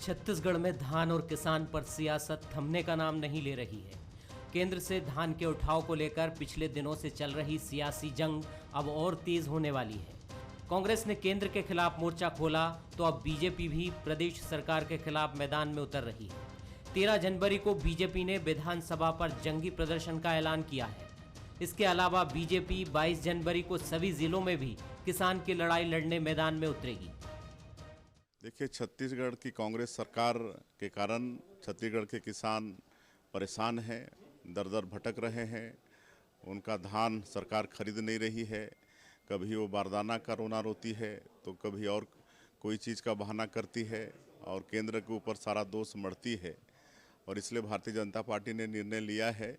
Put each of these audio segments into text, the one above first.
छत्तीसगढ़ में धान और किसान पर सियासत थमने का नाम नहीं ले रही है। केंद्र से धान के उठाव को लेकर पिछले दिनों से चल रही सियासी जंग अब और तेज होने वाली है। कांग्रेस ने केंद्र के खिलाफ मोर्चा खोला तो अब बीजेपी भी प्रदेश सरकार के खिलाफ मैदान में उतर रही है। 13 जनवरी को बीजेपी ने विधानसभा पर जंगी प्रदर्शन का ऐलान किया है। इसके अलावा बीजेपी 22 जनवरी को सभी जिलों में भी किसान की लड़ाई लड़ने मैदान में उतरेगी। देखिए, छत्तीसगढ़ की कांग्रेस सरकार के कारण छत्तीसगढ़ के किसान परेशान हैं, दर दर भटक रहे हैं। उनका धान सरकार खरीद नहीं रही है। कभी वो बारदाना का रोना रोती है तो कभी और कोई चीज़ का बहाना करती है और केंद्र के ऊपर सारा दोष मढ़ती है। और इसलिए भारतीय जनता पार्टी ने निर्णय लिया है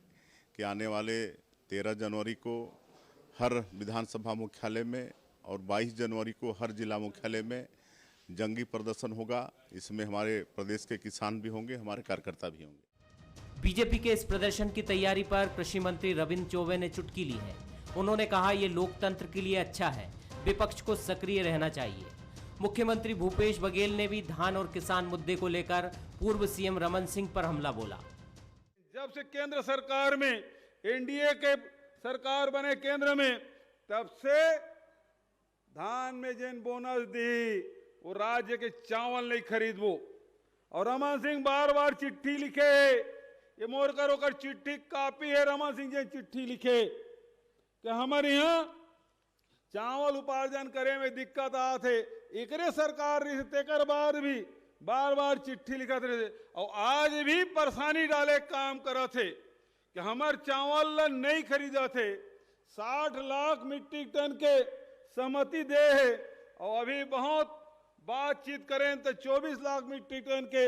कि आने वाले 13 जनवरी को हर विधानसभा मुख्यालय में और 22 जनवरी को हर जिला मुख्यालय में जंगी प्रदर्शन होगा। इसमें हमारे प्रदेश के किसान भी होंगे, हमारे कार्यकर्ता भी होंगे। बीजेपी के इस प्रदर्शन की तैयारी पर कृषि मंत्री रविंद्र चौबे ने चुटकी ली है। उन्होंने कहा, ये लोकतंत्र के लिए अच्छा है, विपक्ष को सक्रिय रहना चाहिए। मुख्यमंत्री भूपेश बघेल ने भी धान और किसान मुद्दे को लेकर पूर्व सीएम रमन सिंह पर हमला बोला। जब से केंद्र सरकार में एनडीए के सरकार बने केंद्र में, तब से धान में जिन बोनस दी वो राज्य के चावल नहीं खरीदबो। और रमन सिंह बार बार चिट्ठी लिखे, ये मोर करो कर चिट्ठी कापी है। रमन सिंह जी चिट्ठी लिखे कि हमारे यहाँ चावल उपार्जन करे में दिक्कत आते, एकरे सरकार रिश्ते कर बाद भी बार बार चिट्ठी लिखत रहे और आज भी परेशानी डाले काम करे थे कि हमार चावल नहीं खरीदा थे। 60 लाख मीट्रिक टन के सहमति दे है और अभी बहुत बातचीत करें तो 24 लाख मीट्रिक टन के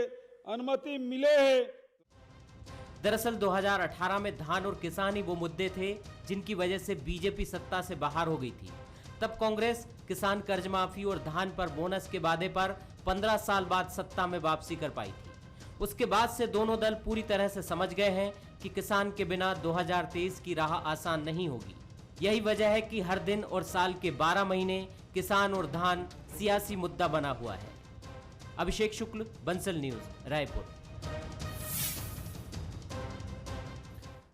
अनुमति मिले है। दरअसल 2018 में धान और किसान ही वो मुद्दे थे जिनकी वजह से बीजेपी सत्ता से बाहर हो गई थी। तब कांग्रेस किसान कर्ज माफी और धान पर बोनस के वादे पर 15 साल बाद सत्ता में वापसी कर पाई थी। उसके बाद से दोनों दल पूरी तरह से समझ गए हैं कि किसान के बिना 2023 की राह आसान नहीं होगी। यही वजह है कि हर दिन और साल के 12 महीने किसान और धान सियासी मुद्दा बना हुआ है। अभिषेक शुक्ल, बंसल न्यूज, रायपुर।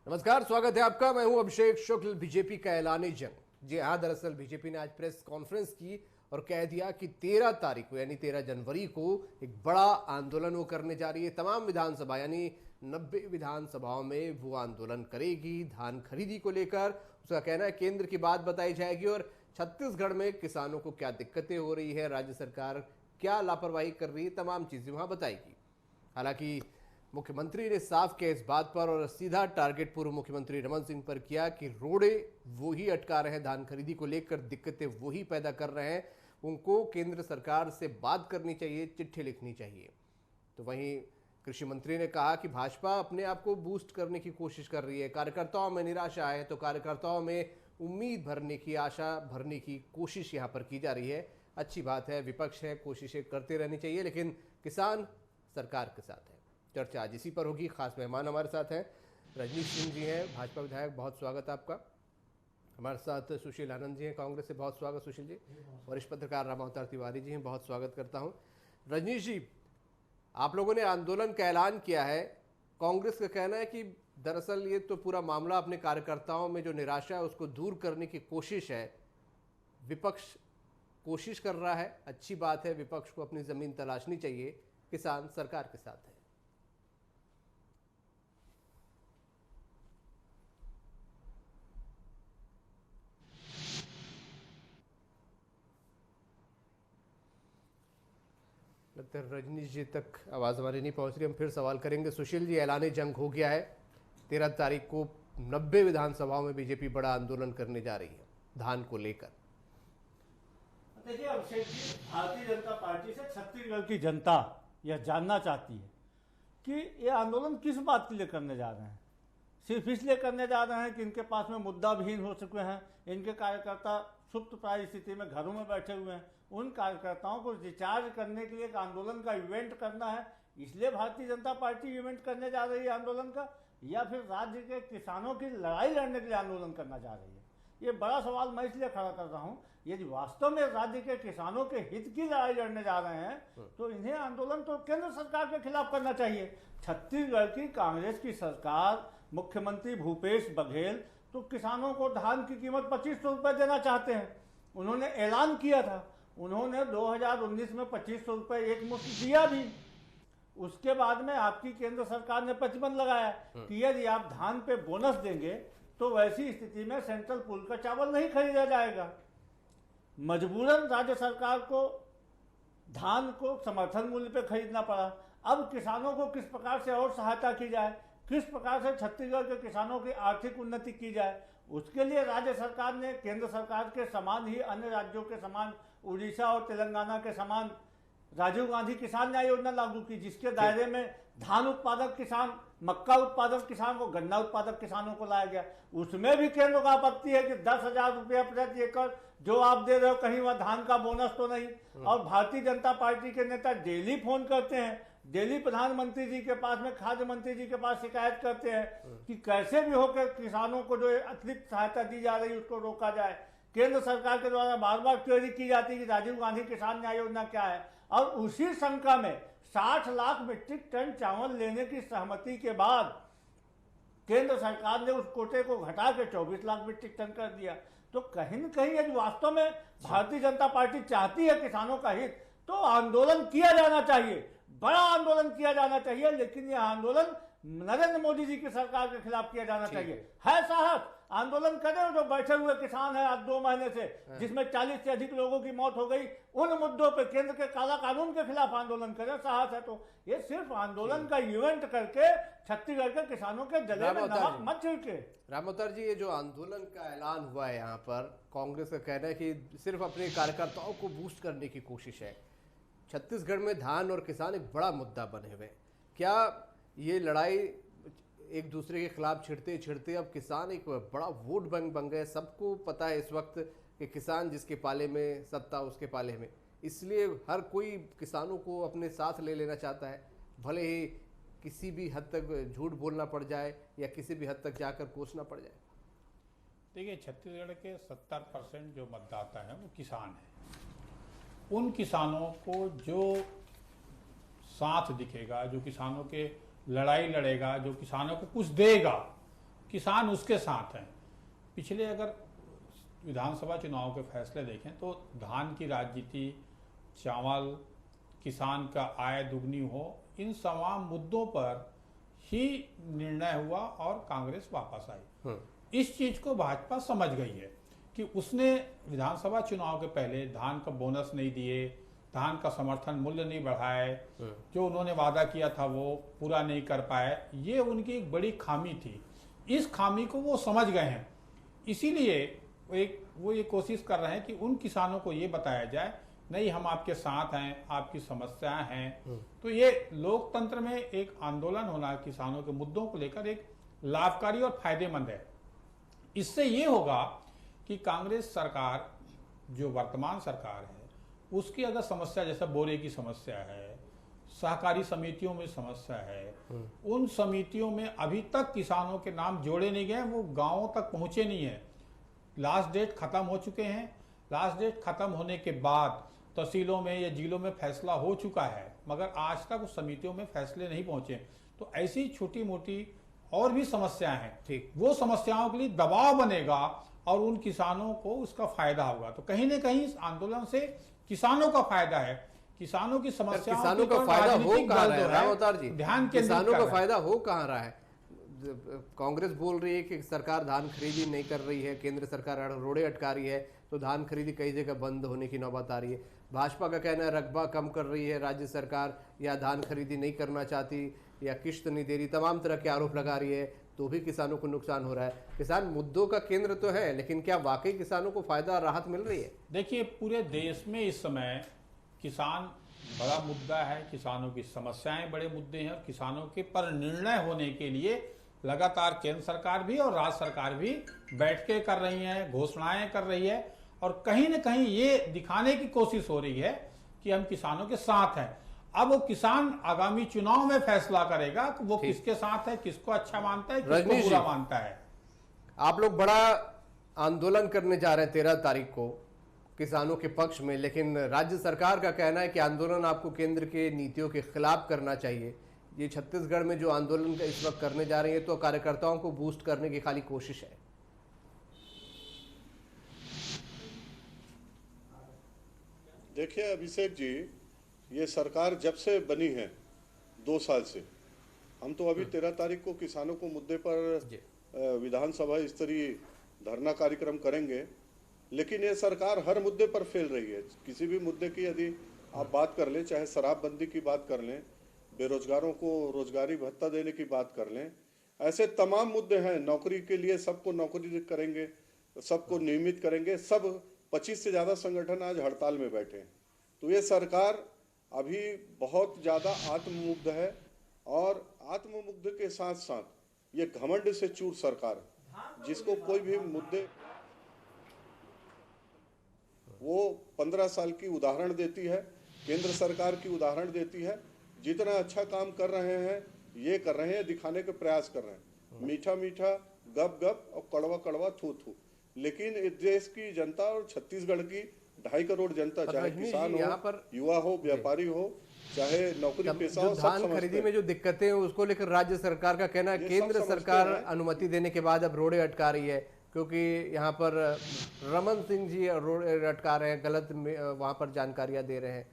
नमस्कार, स्वागत है आपका। मैं हूं अभिषेक शुक्ल। बीजेपी का ऐलानी जंग। जी हाँ, दरअसल बीजेपी ने आज प्रेस कॉन्फ्रेंस की और कह दिया कि 13 तारीख को यानी 13 जनवरी को एक बड़ा आंदोलन वो करने जा रही है। तमाम विधानसभा यानी 90 विधानसभाओं में वो आंदोलन करेगी धान खरीदी को लेकर। उसका कहना है केंद्र की बात बताई जाएगी और छत्तीसगढ़ में किसानों को क्या दिक्कतें हो रही है, राज्य सरकार क्या लापरवाही कर रही है, तमाम चीजें वहां बताएगी। हालांकि मुख्यमंत्री ने साफ किया इस बात पर और सीधा टारगेट पूर्व मुख्यमंत्री रमन सिंह पर किया कि रोड़े वो ही अटका रहे हैं, धान खरीदी को लेकर दिक्कतें वो ही पैदा कर रहे हैं, उनको केंद्र सरकार से बात करनी चाहिए, चिट्ठी लिखनी चाहिए। तो वहीं कृषि मंत्री ने कहा कि भाजपा अपने आप को बूस्ट करने की कोशिश कर रही है, कार्यकर्ताओं में निराशा है तो कार्यकर्ताओं में उम्मीद भरने की, आशा भरने की कोशिश यहाँ पर की जा रही है। अच्छी बात है, विपक्ष है, कोशिशें करते रहनी चाहिए, लेकिन किसान सरकार के साथ है। चर्चा आज इसी पर होगी। खास मेहमान हमारे साथ हैं, रजनीश सिंह जी हैं, भाजपा विधायक, बहुत स्वागत आपका। हमारे साथ सुशील आनंद जी हैं, कांग्रेस से, बहुत स्वागत सुशील जी। वरिष्ठ पत्रकार राम अवतार तिवारी जी हैं, बहुत स्वागत करता हूं। रजनीश जी, आप लोगों ने आंदोलन का ऐलान किया है। कांग्रेस का कहना है कि दरअसल ये तो पूरा मामला अपने कार्यकर्ताओं में जो निराशा है उसको दूर करने की कोशिश है। विपक्ष कोशिश कर रहा है, अच्छी बात है, विपक्ष को अपनी जमीन तलाशनी चाहिए, किसान सरकार के साथ है। लगता है रजनीश जी तक आवाज़ हमारी नहीं पहुंच रही, हम फिर सवाल करेंगे। सुशील जी, ऐलानी जंग हो गया है। 13 तारीख को 90 विधानसभाओं में बीजेपी बड़ा आंदोलन करने जा रही है धान को लेकर। देखिए अभिषेक जी, भारतीय जनता पार्टी से छत्तीसगढ़ की जनता यह जानना चाहती है कि ये आंदोलन किस बात के लिए करने जा रहे हैं। सिर्फ इसलिए करने जा रहे हैं कि इनके पास में मुद्दा विहीन हो चुके हैं, इनके कार्यकर्ता सुप्त प्राय स्थिति में घरों में बैठे हुए हैं, उन कार्यकर्ताओं को रिचार्ज करने के लिए एक आंदोलन का इवेंट करना है, इसलिए भारतीय जनता पार्टी इवेंट करने जा रही है आंदोलन का, या फिर राज्य के किसानों की लड़ाई लड़ने के लिए आंदोलन करना जा रही है। ये बड़ा सवाल मैं इसलिए खड़ा कर रहा हूँ, यदि वास्तव में राज्य के किसानों के हित की लड़ाई लड़ने जा रहे हैं तो इन्हें आंदोलन तो केंद्र सरकार के खिलाफ करना चाहिए। छत्तीसगढ़ की कांग्रेस की सरकार, मुख्यमंत्री भूपेश बघेल तो किसानों को धान की कीमत 2500 रुपये देना चाहते हैं। उन्होंने ऐलान किया था, उन्होंने 2019 में 2500 रुपये एक मुश्त दिया भी। उसके बाद में आपकी केंद्र सरकार ने प्रतिबंध लगाया कि यदि आप धान पे बोनस देंगे तो वैसी स्थिति में सेंट्रल पूल का चावल नहीं खरीदा जाएगा। मजबूरन राज्य सरकार को धान को समर्थन मूल्य पे खरीदना पड़ा। अब किसानों को किस प्रकार से और सहायता की जाए, किस प्रकार से छत्तीसगढ़ के किसानों की आर्थिक उन्नति की जाए, उसके लिए राज्य सरकार ने केंद्र सरकार के समान ही अन्य राज्यों के समान, उड़ीसा और तेलंगाना के समान राजीव गांधी किसान न्याय योजना लागू की, जिसके दायरे में धान उत्पादक किसान, मक्का उत्पादक किसान को, गन्ना उत्पादक किसानों को लाया गया। उसमें भी केंद्र का आपत्ति है कि 10,000 रुपया प्रति एकड़ जो आप दे रहे हो, कहीं वह धान का बोनस तो नहीं। और भारतीय जनता पार्टी के नेता डेली फोन करते हैं, डेली प्रधानमंत्री जी के पास में, खाद्य मंत्री जी के पास शिकायत करते हैं कि कैसे भी होकर किसानों को जो अतिरिक्त सहायता दी जा रही है उसको रोका जाए। केंद्र सरकार के द्वारा बार बार क्वेरी की जाती है कि राजीव गांधी किसान न्याय योजना क्या है, और उसी शंका में 60 लाख मीट्रिक टन चावल लेने की सहमति के बाद केंद्र सरकार ने उस कोटे को घटा के 24 लाख मीट्रिक टन कर दिया। तो कहीं न कहीं यदि वास्तव में भारतीय जनता पार्टी चाहती है किसानों का हित, तो आंदोलन किया जाना चाहिए, बड़ा आंदोलन किया जाना चाहिए। लेकिन यह आंदोलन नरेंद्र मोदी जी की सरकार के खिलाफ किया जाना चाहिए। है साहस, आंदोलन करें। जो बैठे हुए किसान हैं आज 2 महीने से, जिसमें 40 से अधिक लोगों की मौत हो गई, उन मुद्दों पे केंद्र के काला कानून के खिलाफ आंदोलन करें। साहस है तो ये सिर्फ आंदोलन का इवेंट करके छत्तीसगढ़ के किसानों के गले में नमक मत छिड़के। राम अवतार जी, ये जो आंदोलन का ऐलान हुआ है यहाँ पर, कांग्रेस का कहना है कि सिर्फ अपने कार्यकर्ताओं को बूस्ट करने की कोशिश है। छत्तीसगढ़ में धान और किसान एक बड़ा मुद्दा बने हुए, क्या ये लड़ाई एक दूसरे के खिलाफ छिड़ते छिड़ते अब किसान एक बड़ा वोट बैंक बन गए? सबको पता है इस वक्त कि किसान जिसके पाले में सत्ता उसके पाले में, इसलिए हर कोई किसानों को अपने साथ ले लेना चाहता है, भले ही किसी भी हद तक झूठ बोलना पड़ जाए या किसी भी हद तक जाकर कोसना पड़ जाए। देखिए, छत्तीसगढ़ के 70% जो मतदाता हैं वो किसान हैं। उन किसानों को जो साथ दिखेगा, जो किसानों के लड़ाई लड़ेगा, जो किसानों को कुछ देगा, किसान उसके साथ हैं। पिछले अगर विधानसभा चुनाव के फैसले देखें तो धान की राजनीति, चावल, किसान का आय दुगनी हो, इन तमाम मुद्दों पर ही निर्णय हुआ और कांग्रेस वापस आई। इस चीज को भाजपा समझ गई है कि उसने विधानसभा चुनाव के पहले धान का बोनस नहीं दिए, धान का समर्थन मूल्य नहीं बढ़ाए, जो उन्होंने वादा किया था वो पूरा नहीं कर पाए। ये उनकी एक बड़ी खामी थी। इस खामी को वो समझ गए हैं, इसीलिए वो ये कोशिश कर रहे हैं कि उन किसानों को ये बताया जाए, नहीं हम आपके साथ हैं, आपकी समस्याएं हैं। तो ये लोकतंत्र में एक आंदोलन होना किसानों के मुद्दों को लेकर एक लाभकारी और फायदेमंद है। इससे ये होगा कि कांग्रेस सरकार, जो वर्तमान सरकार है, उसकी अगर समस्या, जैसे बोरे की समस्या है, सहकारी समितियों में समस्या है, उन समितियों में अभी तक किसानों के नाम जोड़े नहीं गए, वो गांवों तक पहुंचे नहीं है। लास्ट डेट खत्म हो चुके हैं। लास्ट डेट खत्म होने के बाद तहसीलों में या जिलों में फैसला हो चुका है, मगर आज तक उस समितियों में फैसले नहीं पहुंचे। तो ऐसी छोटी मोटी और भी समस्याएं हैं, ठीक, वो समस्याओं के लिए दबाव बनेगा और उन किसानों को उसका फायदा होगा। तो कहीं न कहीं इस आंदोलन से किसानों का फायदा है। किसानों की समस्याओं, किसानों का फायदा हो कहाँ रहा है राम अवतार जी? ध्यान किसानों का फायदा हो कहाँ रहा है? कांग्रेस बोल रही है कि सरकार धान खरीदी नहीं कर रही है, केंद्र सरकार रोड़े अटका रही है, तो धान खरीदी कई जगह बंद होने की नौबत आ रही है। भाजपा का कहना है रकबा कम कर रही है राज्य सरकार, या धान खरीदी नहीं करना चाहती, या किश्त नहीं दे रही, तमाम तरह के आरोप लगा रही है, तो भी किसानों को नुकसान हो रहा है। किसान मुद्दों का केंद्र तो है, लेकिन क्या वाकई किसानों को फायदा, राहत मिल रही है? देखिए, पूरे देश में इस समय किसान बड़ा मुद्दा है, किसानों की समस्याएं बड़े मुद्दे हैं, और किसानों के पर निर्णय होने के लिए लगातार केंद्र सरकार भी और राज्य सरकार भी बैठ के कर रही है, घोषणाएं कर रही है, और कहीं न कहीं ये दिखाने की कोशिश हो रही है कि हम किसानों के साथ हैं। अब वो किसान आगामी चुनाव में फैसला करेगा कि वो किसके साथ है, किसको अच्छा मानता है, किसको बुरा मानता है। आप लोग बड़ा आंदोलन करने जा रहे हैं 13 तारीख को किसानों के पक्ष में, लेकिन राज्य सरकार का कहना है कि आंदोलन आपको केंद्र के नीतियों के खिलाफ करना चाहिए। ये छत्तीसगढ़ में जो आंदोलन का इस वक्त करने जा रही है तो कार्यकर्ताओं को बूस्ट करने की खाली कोशिश है। देखिए अभिषेक जी, ये सरकार जब से बनी है 2 साल से, हम तो अभी 13 तारीख को किसानों को मुद्दे पर विधानसभा स्तरीय धरना कार्यक्रम करेंगे, लेकिन ये सरकार हर मुद्दे पर फेल रही है। किसी भी मुद्दे की यदि आप बात कर लें, चाहे शराबबंदी की बात कर लें, बेरोजगारों को रोजगारी भत्ता देने की बात कर लें, ऐसे तमाम मुद्दे हैं। नौकरी के लिए सबको नौकरी करेंगे, सबको नियमित करेंगे, सब 25 से ज़्यादा संगठन आज हड़ताल में बैठे हैं। तो ये सरकार अभी बहुत ज़्यादा आत्ममुग्ध है, और आत्ममुग्ध के साथ साथ ये घमंड से चूर सरकार है, जिसको कोई भी मुद्दे वो 15 साल की उदाहरण देती है, केंद्र सरकार की उदाहरण देती है। जितना अच्छा काम कर रहे हैं ये कर रहे हैं, दिखाने के प्रयास कर रहे हैं, मीठा मीठा गप गप और कड़वा कड़वा थू थू। लेकिन इस देश की जनता और छत्तीसगढ़ की 2.5 करोड़ जनता, चाहे किसान हो, युवा हो, व्यापारी हो, चाहे नौकरी पेशा हो, सब धान समझते खरीदी हैं। में जो दिक्कतें हैं उसको लेकर राज्य सरकार का कहना है केंद्र सरकार अनुमति देने के बाद अब रोड़े अटका रही है, क्योंकि यहाँ पर रमन सिंह जी रोड़े अटका रहे हैं, गलत वहां पर जानकारियां दे रहे हैं।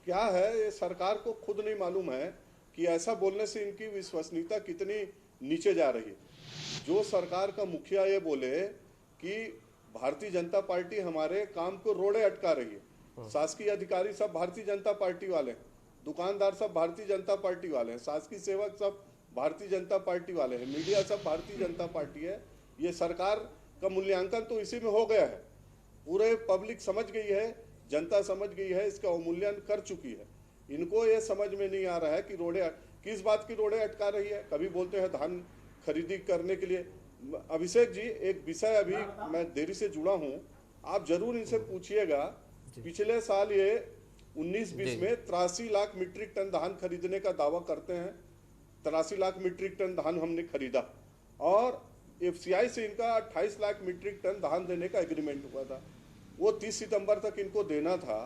क्या है, ये सरकार को खुद नहीं मालूम है कि ऐसा बोलने से इनकी विश्वसनीयता कितनी नीचे जा रही है। जो सरकार का मुखिया ये बोले कि भारतीय जनता पार्टी हमारे काम को रोड़े अटका रही है, शासकीय अधिकारी सब भारतीय जनता पार्टी वाले हैं, दुकानदार सब भारतीय जनता पार्टी वाले हैं, शासकीय सेवक सब भारतीय जनता पार्टी वाले हैं, मीडिया सब भारतीय जनता पार्टी है। ये सरकार का मूल्यांकन तो इसी में हो गया है। पूरे पब्लिक समझ गई है, जनता समझ गई है, इसका अवमूल्यन कर चुकी है। इनको ये समझ में नहीं आ रहा है कि रोड़े किस बात की रोड़े अटका रही है। कभी बोलते हैं धान खरीदी करने के लिए। अभिषेक जी, एक विषय अभी मैं देरी से जुड़ा हूं, आप जरूर इनसे पूछिएगा। पिछले साल ये 19-20 में 83 लाख मीट्रिक टन धान खरीदने का दावा करते हैं। 83 लाख मीट्रिक टन धान हमने खरीदा, और FCI से इनका 28 लाख मीट्रिक टन धान देने का एग्रीमेंट हुआ था। वो 30 सितंबर तक इनको देना था,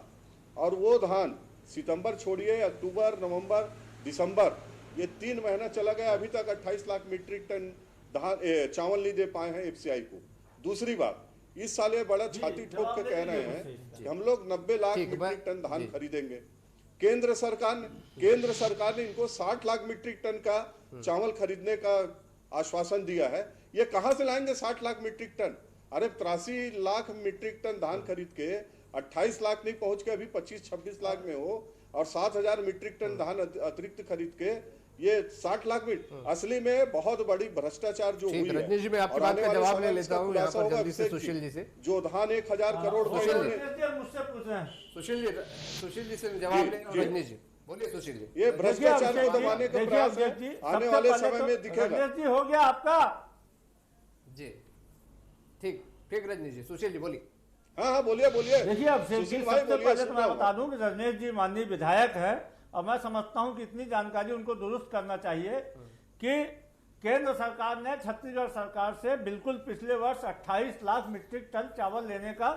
और वो धान सितंबर छोड़िए, अक्टूबर, नवंबर, दिसंबर, ये 3 महीना चला गया, अभी तक 28 लाख मीट्रिक टन धान चावल नहीं दे पाए हैं FCI को। दूसरी बात, इस साल ये बड़ा छाती ठोक के कह रहे हैं कि हम लोग 90 लाख मीट्रिक टन धान खरीदेंगे। केंद्र सरकार ने इनको 60 लाख मीट्रिक टन का चावल खरीदने का आश्वासन दिया है। ये कहां से लाएंगे 60 लाख मीट्रिक टन? अरे 83 लाख मीट्रिक टन धान खरीद के 28 लाख नहीं पहुंच के अभी 25-26 लाख में हो, और 7,000 मीट्रिक टन धान अतिरिक्त खरीद के ये 60 लाख मीट्रिक, असली में बहुत बड़ी भ्रष्टाचार जो हुई है। रजनीश जी, मैं आपकी बात का जवाब ले लेता हूं यहाँ पर जल्दी से सुशील जी से। जो धान 1,000 करोड़ मुझसे पूछ रहे हैं सुशील जी से जवाब ले। रजनीश जी बोलिए। सुशील जी, ये भ्रष्टाचार को दबाने का प्रयास है, आने वाले समय में दिखेगा। जी हो गया आपका जी, ठीक रजनीश जी। सुशील जी बोलिए। हाँ बोलिए। देखिए अभिषेक जी, सबसे पहले तो मैं बता दूं कि रजनीश जी माननीय विधायक है, और मैं समझता हूं कि इतनी जानकारी उनको दुरुस्त करना चाहिए कि केंद्र सरकार ने छत्तीसगढ़ सरकार से बिल्कुल पिछले वर्ष 28 लाख मीट्रिक टन चावल लेने का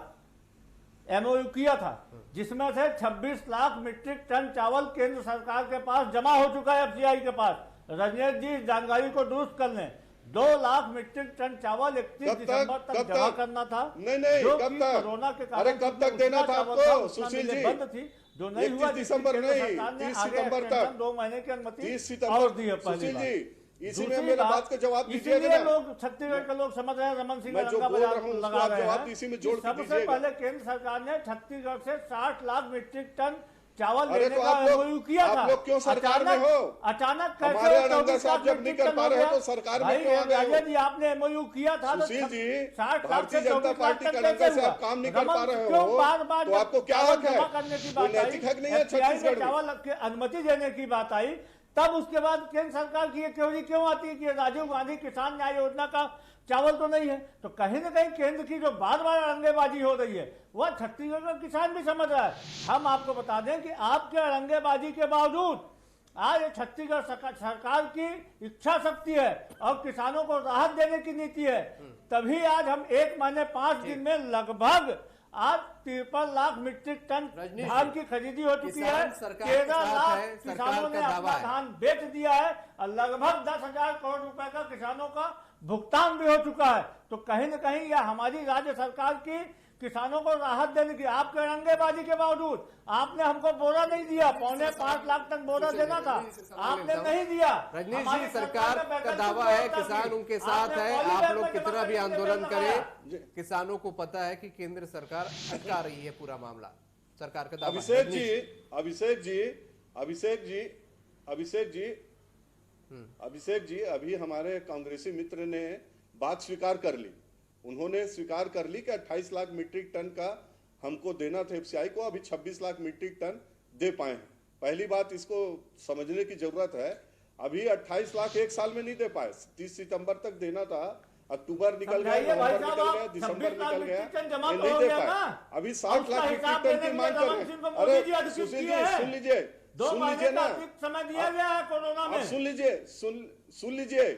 MOU किया था, जिसमें से 26 लाख मीट्रिक टन चावल केंद्र सरकार के पास जमा हो चुका है FCI के पास। रजनीश जी, जानकारी को दुरुस्त कर लें। 2 लाख मीट्रिक टन चावल 31 दिसंबर तक जमा करना था। नहीं, जो कब तक? कोरोना के कारण, अरे कब तक देना था आपको सुशील जी? बंद थी, जो नहीं हुआ। 31 दिसंबर नहीं, 30 सितंबर तक 2 महीने की अनुमति 30 सितंबर और दी है। सुशील जी, इसी में मेरे बात का जवाब दीजिएगा इसीलिए ना। लोग छत्तीसगढ़ के लोग समझ रहे हैं रमन सिंह मैं जो रंगा बोल बाजार रहा हूं उसको लगा आप रहे जवाब हैं। इसी में जोड़ के सबसे दीजिएगा। पहले केंद्र सरकार ने छत्तीसगढ़ से 60 लाख मीट्रिक टन चावल अरे लेने तो का आप लोग- MOU किया था। आप लोग क्यों सरकार में हो? अचानक कैसे हमारे अड़ंगा 24 साहब लाख जब नहीं मीट्रिक कर टन पा हो रहे गया? तो सरकार में भाई क्यों आ गए हो? राजा जी, आपने MOU किया था तो सुशील जी, 60 लाख भारतीय से जनता 24 पार्टी लाख के टन अड़ंगा कैसे से हुआ? आप काम नहीं कर रमन पा रहे क्यों हो, बार-बार तो जब आपको क्या चावल हक है? जमा करने की कोई बात आई, नैतिक हक नहीं है FCI में छत्तीसगढ़ में? चावल की अनुमति देने की बात आई, तब उसके बाद केंद्र सरकार की क्यों क्यों आती है कि राजीव गांधी किसान न्याय योजना का चावल तो नहीं है। तो कहीं ना कहीं केंद्र की जो बार बार अड़ंगेबाजी हो रही है वह छत्तीसगढ़ का किसान भी समझ रहा है। हम आपको बता दें कि आपके अड़ंगेबाजी के बावजूद आज ये छत्तीसगढ़ सरकार की इच्छा शक्ति है और किसानों को राहत देने की नीति है, तभी आज हम 1 महीने 5 दिन में लगभग आज 53 लाख मीट्रिक टन धान की खरीदी हो चुकी है। 13 लाख किसानों ने अपना धान बेच दिया है और लगभग 10,000 करोड़ रुपए का किसानों का भुगतान भी हो चुका है। तो कहीं न कहीं यह हमारी राज्य सरकार की किसानों को राहत देने की, आपके रंगेबाजी के बावजूद आपने हमको बोरा नहीं दिया, 4.25 लाख तक बोरा देना था, आपने नहीं दिया। रजनीश जी, सरकार का दावा है किसान उनके साथ है, आप लोग कितना भी आंदोलन करें, किसानों को पता है कि केंद्र सरकार अटका रही है पूरा मामला। सरकार का दावा। अभिषेक जी, अभी हमारे कांग्रेसी मित्र ने बात स्वीकार कर ली, उन्होंने स्वीकार कर ली कि 28 लाख मीट्रिक टन का हमको देना था एफसीआई को, अभी 26 लाख मीट्रिक टन दे पाए हैं। पहली बात इसको समझने की जरूरत है, अभी 28 लाख एक साल में नहीं दे पाए, 30 सितंबर तक देना था, अक्टूबर निकल गया, नवंबर निकल गया, दिसंबर निकल गया, ये नहीं दे पाए। अभी 60 लाख मीट्रिक टन की मांग कर रहे हैं। अरे सुशील जी सुन लीजिए ना, समय दिया गया है कोरोना में, सुन लीजिए।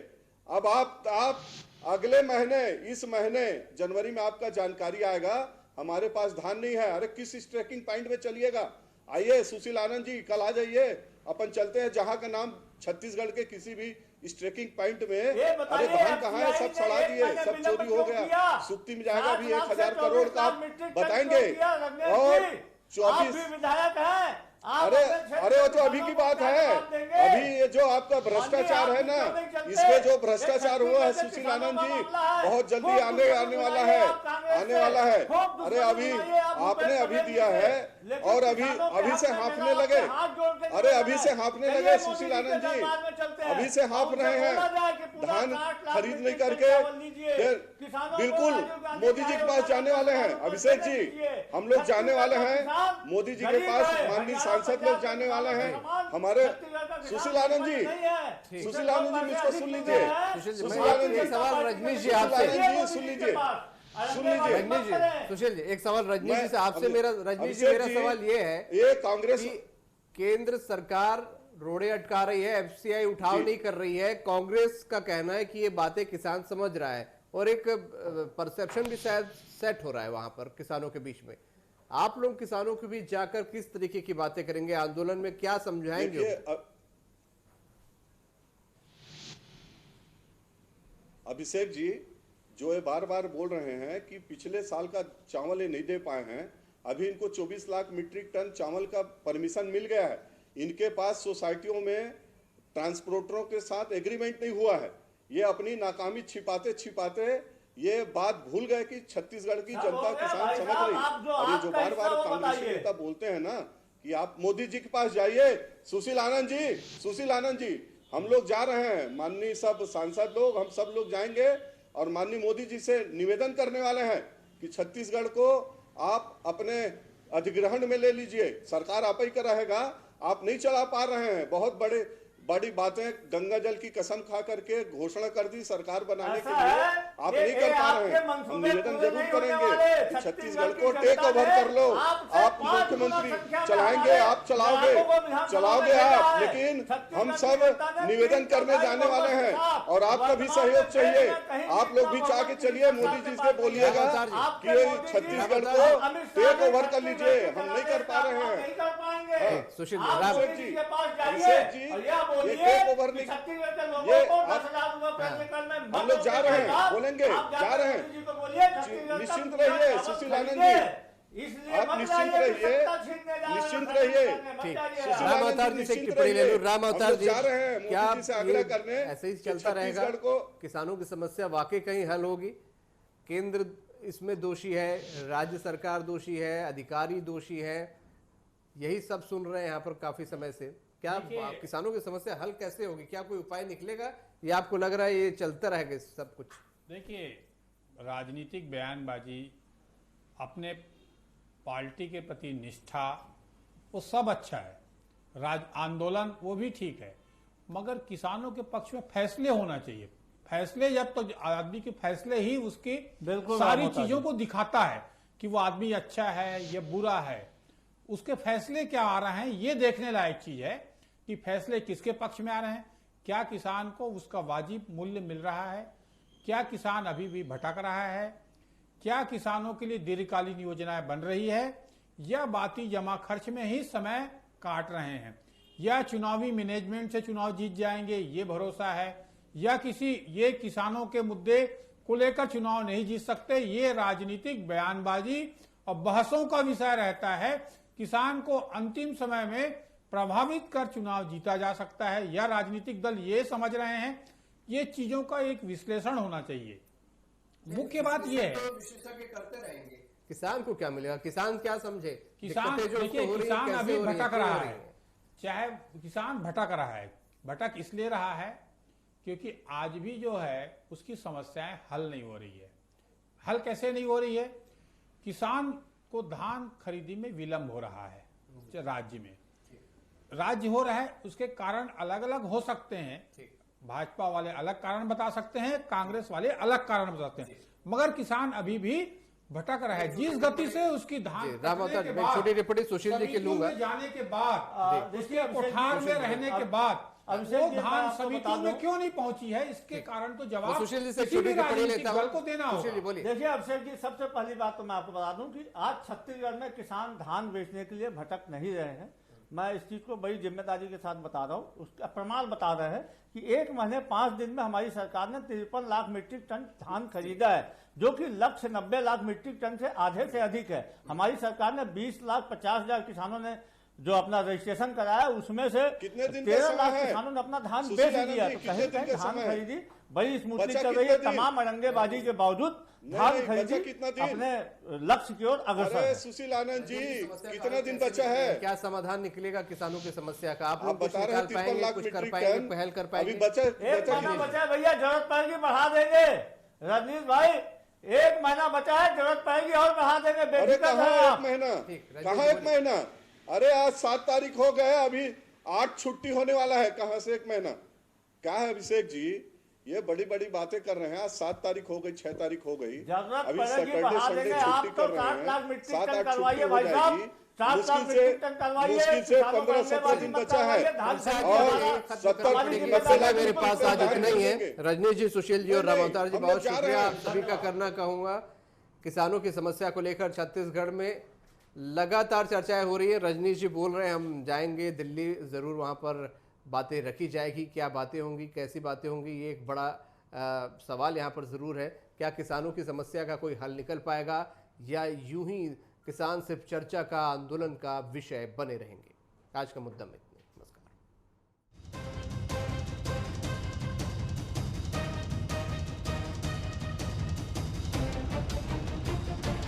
अब आप अगले महीने, इस महीने जनवरी में आपका जानकारी आएगा, हमारे पास धान नहीं है। अरे किस स्ट्रेकिंग पॉइंट में चलिएगा, आइए सुशील आनंद जी कल आ जाइए, अपन चलते हैं जहां का नाम छत्तीसगढ़ के किसी भी स्ट्रेकिंग पॉइंट में। अरे धान कहाँ है, सब सड़ा दिए, सब चोरी हो गया, सुक्ति में जाएगा भी 1,000 करोड़ का बताएंगे। और 24 विधायक है। अरे वो तो अभी की बात है, अभी ये जो आपका भ्रष्टाचार है ना, इसमें जो भ्रष्टाचार हुआ है सुशील आनंद जी, बहुत जल्दी आने वाला है। अरे अभी आपने अभी दिया है और अभी से हाँफने लगे, अरे अभी से हाँफने लगे सुशील आनंद जी, अभी से हाँफ रहे हैं। धान खरीद नहीं करके बिल्कुल मोदी जी के पास जाने वाले हैं। अभिषेक जी, हम लोग जाने वाले हैं मोदी जी के पास, माननीय सांसद लोग जाने वाले हैं हमारे। सुशील आनंद जी मुझको सुन लीजिए, सुशील आनंद जी, सवाल रजनीश जी आपसे सुन लीजिए। रजनीश जी, सुशील जी, एक सवाल रजनीश जी से आपसे, मेरा सवाल ये है, ये कांग्रेस केंद्र सरकार रोड़े अटका रही है, एफसीआई उठाव नहीं कर रही है, कांग्रेस का कहना है कि ये बातें किसान समझ रहा है और एक परसेप्शन भी शायद सेट हो रहा है वहां पर किसानों के बीच में। आप लोग किसानों के बीच जाकर किस तरीके की बातें करेंगे, आंदोलन में क्या समझाएंगे? अभिषेक जी, जो ये बार बार बोल रहे हैं कि पिछले साल का चावल ये नहीं दे पाए हैं, अभी इनको 24 लाख मीट्रिक टन चावल का परमिशन मिल गया है, इनके पास सोसाइटियों में ट्रांसपोर्टरों के साथ एग्रीमेंट नहीं हुआ है। ये अपनी नाकामी छिपाते ये बात भूल गए कि छत्तीसगढ़ की जनता किसान समझ रही। और ये जो बार बार कांग्रेसी नेता बोलते हैं ना कि आप मोदी जी के पास जाइए, सुशील आनंद जी, हम लोग जा रहे हैं, माननीय सब सांसद लोग, हम सब लोग जाएंगे और माननीय मोदी जी से निवेदन करने वाले हैं कि छत्तीसगढ़ को आप अपने अधिग्रहण में ले लीजिए, सरकार आप ही का रहेगा, आप नहीं चला पा रहे हैं। बहुत बड़ी बातें गंगा जल की कसम खा करके घोषणा कर दी सरकार बनाने के लिए, आप नहीं कर पा रहे हैं। हम निवेदन जरूर करेंगे कि छत्तीसगढ़ को टेक ओवर कर लो, आप मुख्यमंत्री चलाएंगे, आप चलाओगे आप, लेकिन हम सब निवेदन करने जाने वाले हैं और आपका भी सहयोग चाहिए। आप लोग भी चाह के चलिए, मोदी जी से बोलिएगा कि छत्तीसगढ़ को टेक ओवर कर लीजिए, हम नहीं कर पा रहे हैं। सुशील जी, ये टेक ओवर नहीं, ये हम लोग जा रहे हैं, बोलेंगे जा रहे हैं, निश्चिंत रहिए सुशील आनंद जी, आप निश्चिंत रहिए। राम अवतार जी से टिप्पणी ले लो। राम अवतार जी, जा रहे हैं क्या मोदी जी से आग्रह करने ऐसे ही चलता रहेगा? किसानों की समस्या वाकई कहीं हल होगी? केंद्र इसमें दोषी है, राज्य सरकार दोषी है, अधिकारी दोषी है, यही सब सुन रहे हैं यहाँ पर काफी समय से। क्या किसानों की समस्या हल कैसे होगी? क्या कोई उपाय निकलेगा या आपको लग रहा है ये चलता रहेगा सब कुछ? देखिए, राजनीतिक बयानबाजी, अपने पार्टी के प्रति निष्ठा, वो सब अच्छा है, आंदोलन वो भी ठीक है, मगर किसानों के पक्ष में फैसले होना चाहिए। फैसले जब तो आदमी के फैसले ही उसकी सारी चीजों को दिखाता है कि वो आदमी अच्छा है या बुरा है, उसके फैसले क्या आ रहे हैं ये देखने लायक चीज है कि फैसले किसके पक्ष में आ रहे हैं, क्या किसान को उसका वाजिब मूल्य मिल रहा है, क्या किसान अभी भी भटक रहा है, क्या किसानों के लिए दीर्घकालीन योजनाएं बन रही है, या बाती जमा खर्च में ही समय काट रहे हैं, या चुनावी मैनेजमेंट से चुनाव जीत जाएंगे ये भरोसा है, या ये किसानों के मुद्दे को लेकर चुनाव नहीं जीत सकते, ये राजनीतिक बयानबाजी और बहसों का विषय रहता है। किसान को अंतिम समय में प्रभावित कर चुनाव जीता जा सकता है, या राजनीतिक दल ये समझ रहे हैं। ये चीजों का एक विश्लेषण होना चाहिए। मुख्य बात यह है, विशेषज्ञ करते रहेंगे, किसान को क्या मिलेगा, किसान क्या समझे, किसान देखिए किसान अभी भटक रहा है, चाहे किसान भटक रहा है, भटक इसलिए रहा है क्योंकि आज भी जो है उसकी समस्याएं हल नहीं हो रही है। हल कैसे नहीं हो रही है? किसान को धान खरीदी में विलंब हो रहा है राज्य में, राज्य हो रहा है, उसके कारण अलग अलग हो सकते हैं। भाजपा वाले अलग कारण बता सकते हैं, कांग्रेस वाले अलग कारण बताते हैं, मगर किसान अभी भी भटक रहा है। जिस गति से उसकी धान छोटी रिपोर्ट सुशील जी के लूंगा जाने के बाद, उसके कोठार में रहने के बाद वो धान समितियों में क्यों नहीं पहुंची है, इसके कारण तो जवाब सुशील जी से किसी भी छोटी राजनीतिक दल को देना होगा। देखिए अभिषेक जी, सबसे पहली बात तो मैं आपको बता दूं कि आज छत्तीसगढ़ में किसान धान बेचने के लिए भटक नहीं रहे हैं। मैं इस चीज को बड़ी जिम्मेदारी के साथ बता रहा हूँ, उसका प्रमाण बता रहे हैं कि 1 महीने 5 दिन में हमारी सरकार ने 53 लाख मीट्रिक टन धान खरीदा है, जो कि लक्ष्य 90 लाख मीट्रिक टन से आधे से अधिक है। हमारी सरकार ने 20,50,000 किसानों ने जो अपना रजिस्ट्रेशन कराया, उसमें से 13 लाख किसानों ने अपना धान बेच दिया। तो कहीं कहीं धान खरीदी बड़ी स्मूथली चल रही है, तमाम अड़ंगेबाजी के बावजूद धान खरीदी अपने लक्ष्य की ओर अग्रसर है। सुशील आनंद जी, कितना दिन बचा है? क्या समाधान निकलेगा किसानों की समस्या का? आप लोग बता कुछ रहे निकाल पाएंगे, कुछ कर पाएंगे, पहल कर पाएंगे? अभी बचा 1 महीना बचा है भैया, जरूरत पड़ेगी बढ़ा देंगे। रजनीश भाई 1 महीना बचा है, जरूरत पड़ेगी और बढ़ा देंगे। अरे कहाँ 1 महीना, कहाँ 1 महीना? अरे आज 7 तारीख हो गए, अभी 8 छुट्टी होने वाला है, कहाँ से 1 महीना? क्या है अभिषेक जी, ये बड़ी बड़ी बातें कर रहे हैं। आज 7 तारीख हो गई, 6 तारीख हो गई, अभी सैटरडे संडे छुट्टी कर रहे हैं। 7-8 छुट्टी हो जाएगी, मुश्किल से 15-17 दिन बचा है और 70 मेरे पास आज इतना ही है। रजनीश जी, सुशील जी और राम अवतार जी, बहुत शुक्रिया आप सभी का करना कहूंगा। किसानों की समस्या को लेकर छत्तीसगढ़ में लगातार चर्चाएं हो रही है। रजनीश जी बोल रहे हैं हम जाएंगे दिल्ली, जरूर वहां पर बातें रखी जाएगी। क्या बातें होंगी, कैसी बातें होंगी, ये एक बड़ा सवाल यहाँ पर ज़रूर है। क्या किसानों की समस्या का कोई हल निकल पाएगा, या यूं ही किसान सिर्फ चर्चा का, आंदोलन का विषय बने रहेंगे? आज का मुद्दा में